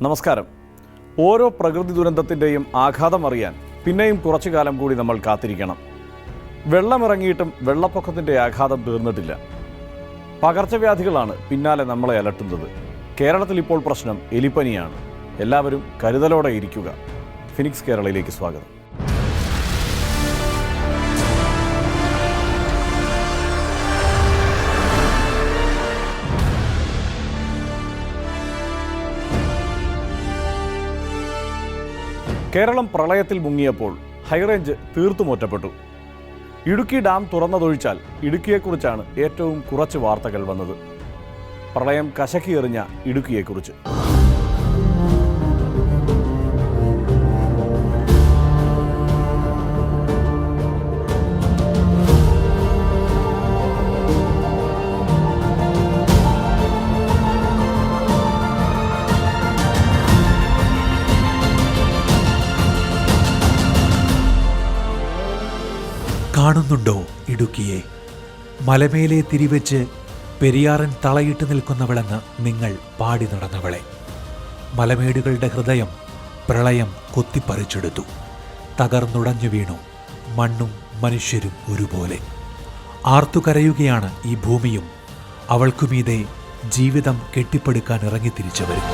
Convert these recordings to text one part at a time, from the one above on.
നമസ്കാരം. ഓരോ പ്രകൃതി ദുരന്തത്തിൻ്റെയും ആഘാതം അറിയാൻ പിന്നെയും കുറച്ചു കാലം കൂടി നമ്മൾ കാത്തിരിക്കണം. വെള്ളമിറങ്ങിയിട്ടും വെള്ളപ്പൊക്കത്തിൻ്റെ ആഘാതം തീർന്നിട്ടില്ല. പകർച്ചവ്യാധികളാണ് പിന്നാലെ നമ്മളെ അലട്ടുന്നത്. കേരളത്തിൽ ഇപ്പോൾ പ്രശ്നം എലിപ്പനിയാണ്. എല്ലാവരും കരുതലോടെ ഇരിക്കുക. ഫിനിക്സ് കേരളയിലേക്ക് സ്വാഗതം. കേരളം പ്രളയത്തിൽ മുങ്ങിയപ്പോൾ ഹൈറേഞ്ച് തീർത്തും ഒറ്റപ്പെട്ടു. ഇടുക്കി ഡാം തുറന്നതൊഴിച്ചാൽ ഇടുക്കിയെക്കുറിച്ചാണ് ഏറ്റവും കുറച്ച് വാർത്തകൾ വന്നത്. പ്രളയം കശക്കിയെറിഞ്ഞ ഇടുക്കിയെക്കുറിച്ച്. കാണുന്നുണ്ടോ ഇടുക്കിയെ? മലമേലെ തിരിവെച്ച് പെരിയാറൻ തളയിട്ട് നിൽക്കുന്നവളെന്ന് നിങ്ങൾ പാടി നടന്നവളെ. മലമേടുകളുടെ ഹൃദയം പ്രളയം കൊത്തിപ്പറിച്ചെടുത്തു. തകർന്നുടഞ്ഞു വീണു മണ്ണും മനുഷ്യരും ഒരുപോലെ. ആർത്തുകരയുകയാണ് ഈ ഭൂമിയും അവൾക്കുമീതെ ജീവിതം കെട്ടിപ്പടുക്കാൻ ഇറങ്ങിത്തിരിച്ചവരും.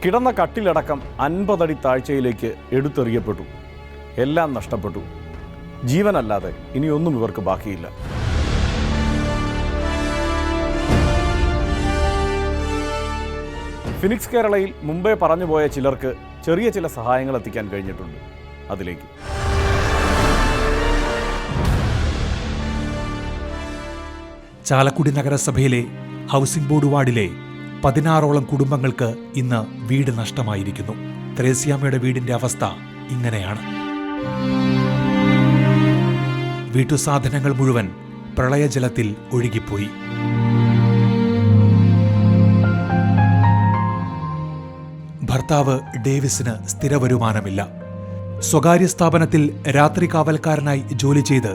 കിടന്ന കട്ടിലടക്കം 50 അടി താഴ്ചയിലേക്ക് എടുത്തെറിയപ്പെട്ടു. എല്ലാം നഷ്ടപ്പെട്ടു. ജീവനല്ലാതെ ഇനിയൊന്നും ഇവർക്ക് ബാക്കിയില്ല. ഫിനിക്സ് കേരളയിൽ മുമ്പേ പറഞ്ഞുപോയ ചിലർക്ക് ചെറിയ ചില സഹായങ്ങൾ എത്തിക്കാൻ കഴിഞ്ഞിട്ടുണ്ട്. അതിലേക്ക് ചാലക്കുടി നഗരസഭയിലെ ഹൗസിംഗ് ബോർഡ് വാർഡിലെ 16ഓളം കുടുംബങ്ങൾക്ക് ഇന്ന് വീട് നഷ്ടമായിരിക്കുന്നു. ത്രേസ്യാമ്മയുടെ വീടിന്റെ അവസ്ഥ ഇങ്ങനെയാണ്. വീട്ടുസാധനങ്ങൾ മുഴുവൻ പ്രളയജലത്തിൽ ഒഴുകിപ്പോയി. ഭർത്താവ് ഡേവിസിന് സ്ഥിര വരുമാനമില്ല. സ്വകാര്യ സ്ഥാപനത്തിൽ രാത്രി കാവൽക്കാരനായി ജോലി ചെയ്ത്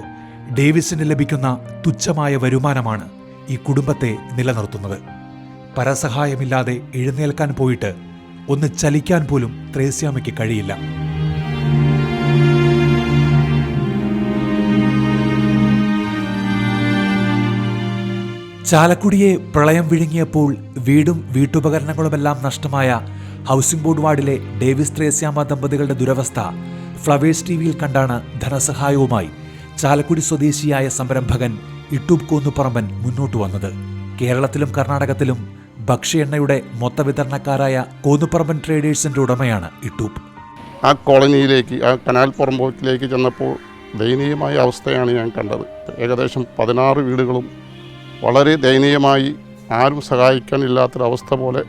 ഡേവിസിന് ലഭിക്കുന്ന തുച്ഛമായ വരുമാനമാണ് ഈ കുടുംബത്തെ നിലനിർത്തുന്നത്. പരസഹായമില്ലാതെ എഴുന്നേൽക്കാൻ പോയിട്ട് ഒന്ന് ചലിക്കാൻ പോലും ത്രേസ്യാമ്മയ്ക്ക് കഴിയില്ല. ചാലക്കുടിയെ പ്രളയം വിഴുങ്ങിയപ്പോൾ വീടും വീട്ടുപകരണങ്ങളുമെല്ലാം നഷ്ടമായ ഹൗസിംഗ് ബോർഡ് വാർഡിലെ ഡേവിസ് ത്രേസ്യാമ്മ ദമ്പതികളുടെ ദുരവസ്ഥ ഫ്ലവേഴ്സ് ടിവിയിൽ കണ്ടാണ് ധനസഹായവുമായി ചാലക്കുടി സ്വദേശിയായ സംരംഭകൻ ഇട്ടൂബ് കോന്നുപറമ്പൻ മുന്നോട്ട് വന്നത്. കേരളത്തിലും കർണാടകത്തിലും ഭക്ഷ്യ എണ്ണയുടെ മൊത്തവിതരണക്കാരായ കോന്നുപറമ്പൻ ട്രേഡേഴ്സിന്റെ ഉടമയാണ് ഇട്ടൂബ്. ആ കോളനിയിലേക്ക്, ആ കനാൽ പുറമ്പോക്കിലേക്ക് ചെന്നപ്പോൾ ദയനീയമായ അവസ്ഥയാണ് ഞാൻ കണ്ടത്. ഏകദേശം 16 വീടുകളും വളരെ ദയനീയമായി, ആരും സഹായിക്കാനില്ലാത്തൊരവസ്ഥ പോലെ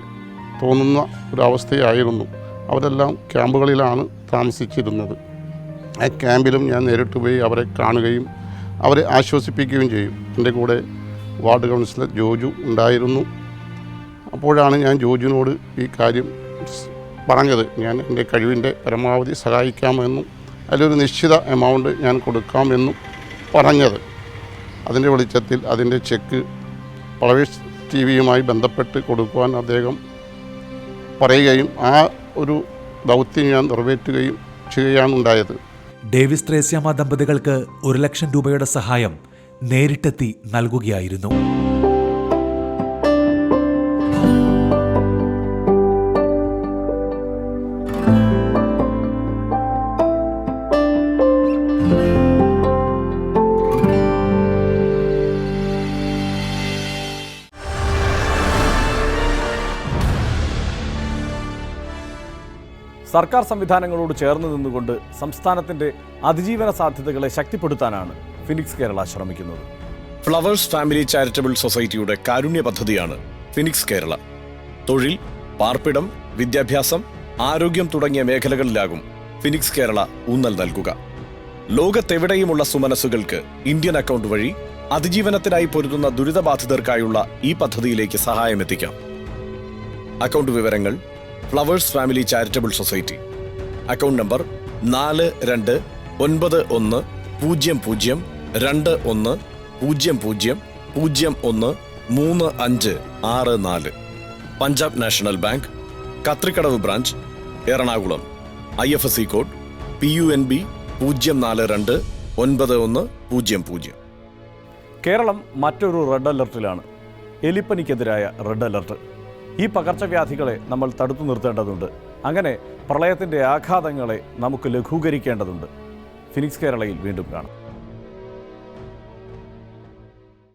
തോന്നുന്ന ഒരവസ്ഥയായിരുന്നു. അവരെല്ലാം ക്യാമ്പുകളിലാണ് താമസിച്ചിരുന്നത്. ആ ക്യാമ്പിലും ഞാൻ നേരിട്ട് പോയി അവരെ കാണുകയും അവരെ ആശ്വസിപ്പിക്കുകയും ചെയ്യും. എൻ്റെ കൂടെ വാർഡ് കൗൺസിലർ ജോജു ഉണ്ടായിരുന്നു. അപ്പോഴാണ് ഞാൻ ജോജുവിനോട് ഈ കാര്യം പറഞ്ഞത്. ഞാൻ എൻ്റെ കഴിവിൻ്റെ പരമാവധി സഹായിക്കാമെന്നും അതിലൊരു നിശ്ചിത എമൗണ്ട് ഞാൻ കൊടുക്കാമെന്നും പറഞ്ഞത്. അതിൻ്റെ വെളിച്ചത്തിൽ അതിൻ്റെ ചെക്ക് ഫ്ലവേഴ്സ് ടിവിയുമായി ബന്ധപ്പെട്ട് കൊടുക്കുവാൻ അദ്ദേഹം പറയുകയും ആ ഒരു ദൗത്യം ഞാൻ നിറവേറ്റുകയും ചെയ്യുകയാണ് ഉണ്ടായത്. ഡേവിസ് ത്രേസ്യാമ്മ ദമ്പതികൾക്ക് 1 ലക്ഷം രൂപയുടെ സഹായം നേരിട്ടെത്തി നൽകുകയായിരുന്നു. സർക്കാർ സംവിധാനങ്ങളോട് ചേർന്ന് നിന്നുകൊണ്ട് സംസ്ഥാനത്തിൻ്റെ അതിജീവന സാധ്യതകളെ ശക്തിപ്പെടുത്താനാണ് ഫിനിക്സ് കേരള ശ്രമിക്കുന്നത്. ഫ്ലവേഴ്സ് ഫാമിലി ചാരിറ്റബിൾ സൊസൈറ്റിയുടെ കാരുണ്യ പദ്ധതിയാണ് ഫിനിക്സ് കേരള. തൊഴിൽ, പാർപ്പിടം, വിദ്യാഭ്യാസം, ആരോഗ്യം തുടങ്ങിയ മേഖലകളിലാകും ഫിനിക്സ് കേരള ഊന്നൽ നൽകുക. ലോകത്തെവിടെയുമുള്ള സുമനസ്സുകൾക്ക് ഇന്ത്യൻ അക്കൗണ്ട് വഴി അതിജീവനത്തിനായി പൊരുതുന്ന ദുരിതബാധിതർക്കായുള്ള ഈ പദ്ധതിയിലേക്ക് സഹായമെത്തിക്കാം. അക്കൗണ്ട് വിവരങ്ങൾ: Flowers Family Charitable Society, account number 429100013564, Punjab National Bank, Kathrikadavu branch, Ernakulam. IFSC code PUNB 0429100. Kerala മറ്റൊരു റെഡ് അലർട്ടിലാണ്. എലിപ്പനിക്കെതിരായ റെഡ് അലർട്ട്. ഈ പകർച്ചവ്യാധികളെ നമ്മൾ തടുത്തു നിർത്തേണ്ടതുണ്ട്. അങ്ങനെ പ്രളയത്തിൻ്റെ ആഘാതങ്ങളെ നമുക്ക് ലഘൂകരിക്കേണ്ടതുണ്ട്. ഫിനിക്സ് കേരളയിൽ വീണ്ടും കാണാം.